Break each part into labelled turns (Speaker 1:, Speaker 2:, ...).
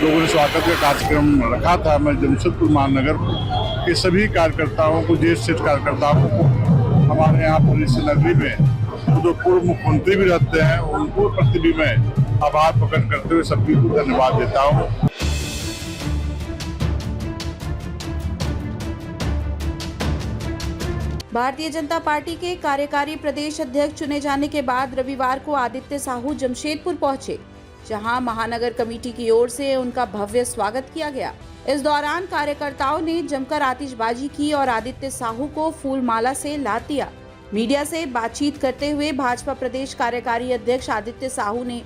Speaker 1: लोगों ने स्वागत का कार्यक्रम रखा था। मैं जमशेदपुर महानगर के सभी कार्यकर्ताओं को, ज्येष्ठ कार्यकर्ताओं को, हमारे यहाँ पुलिस नगरी में जो पूर्व मुख्यमंत्री भी रहते हैं उनको प्रति भी मैं आभार प्रकट करते हुए सभी को धन्यवाद देता हूँ।
Speaker 2: भारतीय जनता पार्टी के कार्यकारी प्रदेश अध्यक्ष चुने जाने के बाद रविवार को आदित्य साहू जमशेदपुर पहुंचे, जहां महानगर कमेटी की ओर से उनका भव्य स्वागत किया गया। इस दौरान कार्यकर्ताओं ने जमकर आतिशबाजी की और आदित्य साहू को फूल माला से लाद दिया। मीडिया से बातचीत करते हुए भाजपा प्रदेश कार्यकारी अध्यक्ष आदित्य साहू ने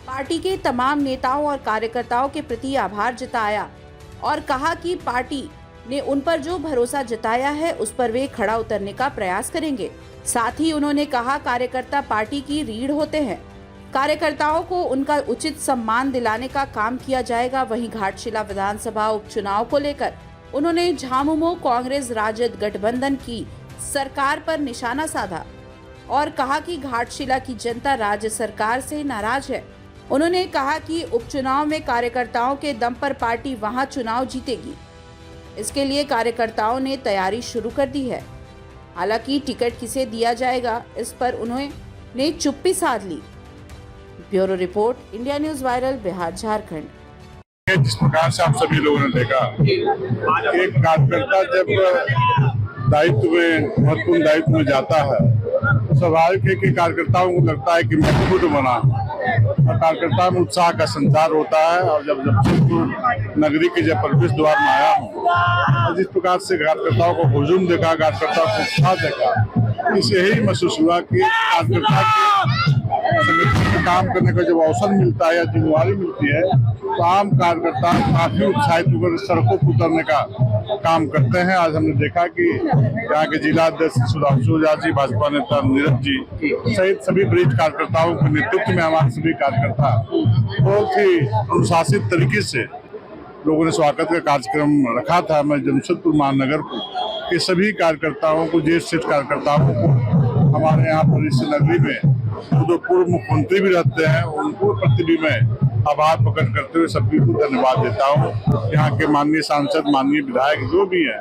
Speaker 2: पार्टी के तमाम नेताओं और कार्यकर्ताओं के प्रति आभार जताया और कहा कि पार्टी ने उन पर जो भरोसा जताया है उस पर वे खड़ा उतरने का प्रयास करेंगे। साथ ही उन्होंने कहा, कार्यकर्ता पार्टी की रीढ़ होते हैं, कार्यकर्ताओं को उनका उचित सम्मान दिलाने का काम किया जाएगा। वहीं घाटशिला विधानसभा उपचुनाव को लेकर उन्होंने झामुमो कांग्रेस राजद गठबंधन की सरकार पर निशाना साधा और कहा कि घाटशिला की जनता राज्य सरकार से नाराज है। उन्होंने कहा कि उपचुनाव में कार्यकर्ताओं के दम पर पार्टी वहां चुनाव जीतेगी। इसके लिए कार्यकर्ताओं ने तैयारी शुरू कर दी है। हालांकि टिकट किसे दिया जाएगा, इस पर उन्होंने चुप्पी साध ली। Bureau report, India News viral, Bihar Jharkhand.
Speaker 1: जिस प्रकार से आप सभी लोगों ने देखा, एक कार्यकर्ता जब दायित्व में, महत्वपूर्ण दायित्व में जाता है, स्वाभाविक है कि कार्यकर्ताओं को लगता है कि मैं खुद बना, और कार्यकर्ता में उत्साह का संचार होता है। और जब जमशेदपुर नगरी के जब प्रवेश द्वार में आया हूँ और जिस प्रकार से कार्यकर्ताओं को हुजूम देखा, कार्यकर्ताओं को उत्साह देखा, इससे यही महसूस हुआ कि कार्यकर्ता के संगठन में काम करने का जब अवसर मिलता है या जिम्मेवारी मिलती है तो आम कार्यकर्ता काफी उत्साहित होकर सड़कों पर उतरने का काम करते हैं। आज हमने देखा कि यहाँ के जिला अध्यक्ष सुधांशु ओझा जी, भाजपा नेता नीरज जी सहित सभी वरिष्ठ कार्यकर्ताओं के नेतृत्व में हमारे सभी कार्यकर्ता बहुत ही अनुशासित तरीके से लोगों ने स्वागत का कार्यक्रम रखा था। मैं जमशेदपुर महानगर के सभी कार्यकर्ताओं को, ज्येष्ठ कार्यकर्ताओं को, हमारे यहाँ पुलिस नगरी में जो पूर्व मुख्यमंत्री भी रहते हैं उनको प्रति भी मैं आभार प्रकट करते हुए सभी को धन्यवाद देता हूँ। यहाँ के माननीय सांसद, माननीय विधायक जो भी हैं,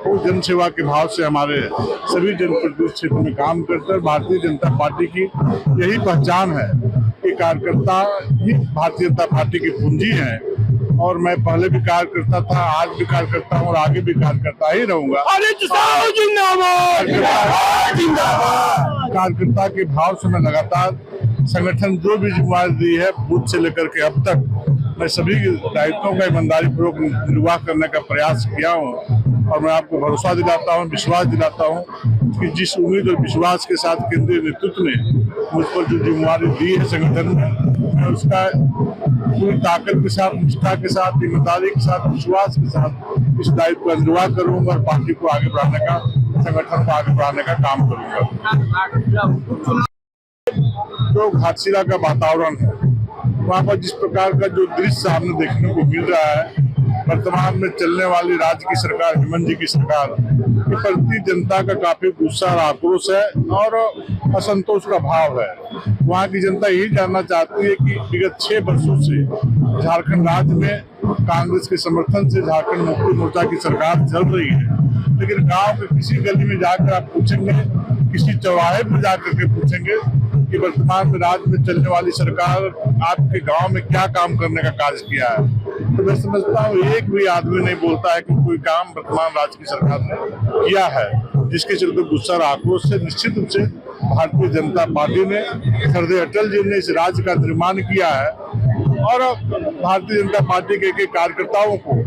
Speaker 1: वो जन सेवा के भाव से हमारे सभी जनप्रतिनिधि क्षेत्र में काम करते हैं। भारतीय जनता पार्टी की यही पहचान है कि कार्यकर्ता ही भारतीय जनता पार्टी की पूंजी है। और मैं पहले भी कार्यकर्ता था, आज भी कार्यकर्ता हूँ और आगे भी कार्यकर्ता ही रहूंगा। कार्यकर्ता के भाव से मैं लगातार संगठन जो भी जिम्मेदारी दी है बूथ से लेकर के अब तक, मैं सभी दायित्वों का ईमानदारी पूर्वक निर्वाह करने का प्रयास किया हूँ। और मैं आपको भरोसा दिलाता हूँ, विश्वास दिलाता हूँ कि जिस उम्मीद और विश्वास के साथ केंद्रीय नेतृत्व ने मुझ पर जो जिम्मेदारी दी है संगठन में, मैं उसका पूरी ताकत के साथ, निष्ठा के साथ, ईमानदारी के साथ, विश्वास के साथ इस दायित्व का निर्वाह करूंगा और पार्टी को आगे बढ़ाने का, संगठन को आगे बढ़ाने का काम करूंगा। जो घाटशिला का वातावरण है, वहाँ पर जिस प्रकार का जो दृश्य सामने देखने को मिल रहा है, वर्तमान में चलने वाली राज्य की सरकार, हेमंत जी की सरकार के प्रति जनता का काफी गुस्सा और आक्रोश है और असंतोष का भाव है। वहाँ की जनता यही जानना चाहती है कि विगत 6 वर्षों से झारखंड राज्य में कांग्रेस के समर्थन से झारखंड मुक्ति मोर्चा की सरकार चल रही है, लेकिन गांव के किसी गली में जाकर आप पूछेंगे, किसी चौराहे पर जाकर के पूछेंगे कि वर्तमान में राज्य में चलने वाली सरकार आपके गांव में क्या काम करने का कार्य किया है, तो मैं समझता हूँ एक भी आदमी नहीं बोलता है कि कोई काम वर्तमान राज्य की सरकार ने किया है, जिसके चलते गुस्सा और आक्रोश से निश्चित रूप से भारतीय जनता पार्टी ने, सरदार अटल जी ने इस राज्य का निर्माण किया है। और भारतीय जनता पार्टी के कार्यकर्ताओं को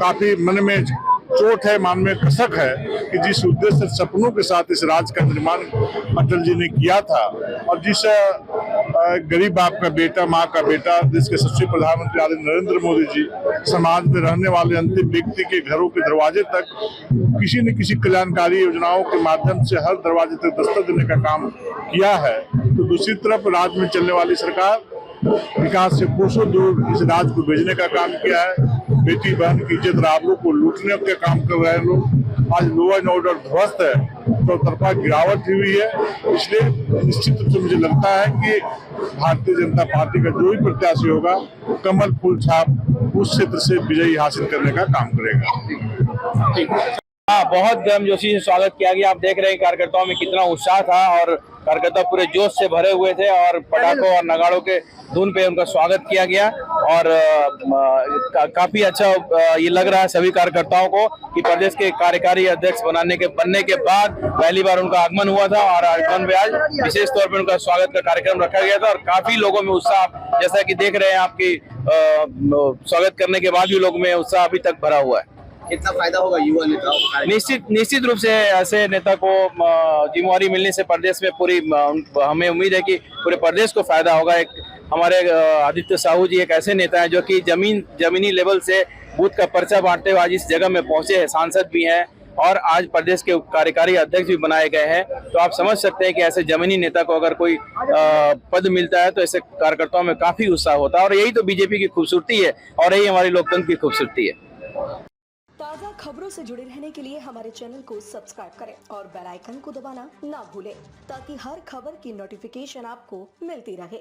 Speaker 1: काफी मन में चोट है, मन में कसक है कि जिस उद्देश्य सपनों के साथ इस राज्य का निर्माण अटल जी ने किया था और जिस गरीब बाप का बेटा, माँ का बेटा, देश के सच्चे प्रधानमंत्री आदरणीय नरेंद्र मोदी जी समाज में रहने वाले अंतिम व्यक्ति के घरों के दरवाजे तक किसी न किसी कल्याणकारी योजनाओं के माध्यम से हर दरवाजे तक दस्तक देने का काम किया है, तो दूसरी तरफ राज्य में चलने वाली सरकार विकास से कोसों दूर इस राज्य को भेजने का काम किया है। बेटी बहन की इज्जत, आबरू को लूटने का काम कर रहे हैं लोग। आज लॉ एंड ऑर्डर ध्वस्त है, तो तरफा गिरावट हुई है। इसलिए निश्चित रूप से मुझे लगता है कि भारतीय जनता पार्टी का जो भी प्रत्याशी होगा कमल फूल छाप उस क्षेत्र से विजयी हासिल करने का काम करेगा।
Speaker 3: हाँ, बहुत गर्मजोशी से स्वागत किया गया। आप देख रहे हैं कार्यकर्ताओं में कितना उत्साह था और कार्यकर्ता पूरे जोश से भरे हुए थे और पटाखों और नगाड़ों के धुन पे उनका स्वागत किया गया और काफी अच्छा ये लग रहा है सभी कार्यकर्ताओं को कि प्रदेश के कार्यकारी अध्यक्ष बनने के बाद पहली बार उनका आगमन हुआ था और आगमन में आज विशेष तौर पर उनका स्वागत का कार्यक्रम रखा गया था और काफी लोगों में उत्साह, जैसा कि देख रहे हैं आपकी स्वागत करने के बाद भी लोगों में उत्साह अभी तक भरा हुआ है।
Speaker 4: कितना फायदा होगा युवा नेताओं को?
Speaker 3: निश्चित रूप से ऐसे नेता को जिम्मेवारी मिलने से प्रदेश में पूरी हमें उम्मीद है कि पूरे प्रदेश को फायदा होगा। एक हमारे आदित्य साहू जी एक ऐसे नेता हैं जो कि जमीनी लेवल से बूथ का पर्चा बांटते हुए आज इस जगह में पहुंचे हैं, सांसद भी हैं और आज प्रदेश के कार्यकारी अध्यक्ष भी बनाए गए हैं। तो आप समझ सकते हैं कि ऐसे जमीनी नेता को अगर कोई पद मिलता है तो ऐसे कार्यकर्ताओं में काफी उत्साह होता है और यही तो बीजेपी की खूबसूरती है और यही हमारी लोकतंत्र की खूबसूरती है।
Speaker 5: ताज़ा खबरों से जुड़े रहने के लिए हमारे चैनल को सब्सक्राइब करें और बेल आइकन को दबाना ना भूलें ताकि हर खबर की नोटिफिकेशन आपको मिलती रहे।